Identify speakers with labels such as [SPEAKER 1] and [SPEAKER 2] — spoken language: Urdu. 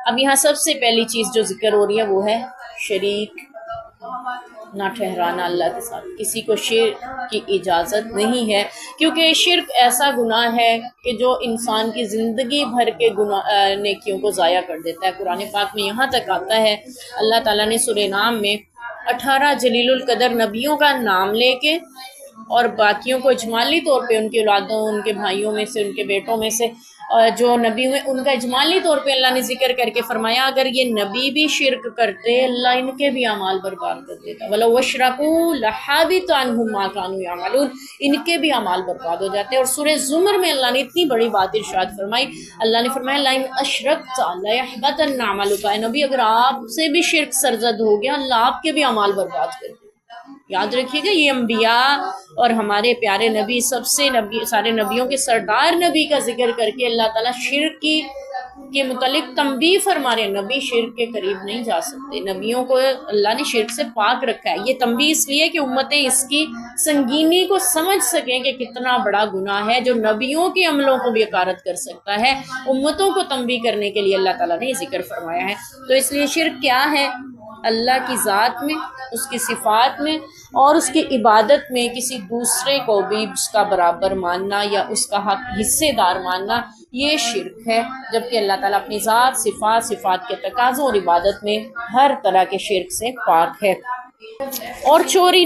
[SPEAKER 1] اب یہاں سب سے پہلی چیز جو ذکر ہو رہی ہے وہ ہے شریک نہ ٹھہرانا اللہ کے ساتھ. کسی کو شرک کی اجازت نہیں ہے، کیونکہ شرک ایسا گناہ ہے کہ جو انسان کی زندگی بھر کے نیکیوں کو ضائع کر دیتا ہے. قرآن پاک میں یہاں تک آتا ہے، اللہ تعالیٰ نے سورہ نام میں 18 جلیل القدر نبیوں کا نام لے کے اور باقیوں کو اجمالی طور پہ ان کی اولادوں، ان کے بھائیوں میں سے، ان کے بیٹوں میں سے جو نبی ہوئے ان کا اجمالی طور پہ اللہ نے ذکر کر کے فرمایا اگر یہ نبی بھی شرک کرتے اللہ ان کے بھی اعمال برباد کر دیتا. وَلَوْ أَشْرَكُوا لَحَبِطَ عَنْهُمْ مَا كَانُوا يَعْمَلُونَ، ان کے بھی اعمال برباد ہو جاتے. اور سورہ زمر میں اللہ نے اتنی بڑی بات ارشاد فرمائی، اللہ نے فرمایا لَئِنْ أَشْرَكْتَ لَيَحْبَطَنَّ عَمَلُكَ، اے نبی اگر آپ سے بھی شرک سرزد ہو گیا اللہ آپ کے بھی اعمال برباد کر دے. یاد رکھیے گا یہ انبیاء اور ہمارے پیارے نبی سب سے سارے نبیوں کے سردار نبی کا ذکر کر کے اللہ تعالیٰ شرک کے متعلق تنبیہ فرما رہے ہیں. نبی شرک کے قریب نہیں جا سکتے، نبیوں کو اللہ نے شرک سے پاک رکھا ہے. یہ تنبیہ اس لیے کہ امتیں اس کی سنگینی کو سمجھ سکیں کہ کتنا بڑا گناہ ہے جو نبیوں کے عملوں کو بھی غارت کر سکتا ہے. امتوں کو تنبیہ کرنے کے لیے اللہ تعالیٰ نے یہ ذکر فرمایا ہے. تو اس لیے شرک کیا ہے؟ اللہ کی ذات میں، اس کی صفات میں اور اس کی عبادت میں کسی دوسرے کو بھی اس کا برابر ماننا یا اس کا حق حصے دار ماننا، یہ شرک ہے. جبکہ اللہ تعالیٰ اپنی ذات، صفات کے تقاضوں اور عبادت میں ہر طرح کے شرک سے پاک ہے. اور چوری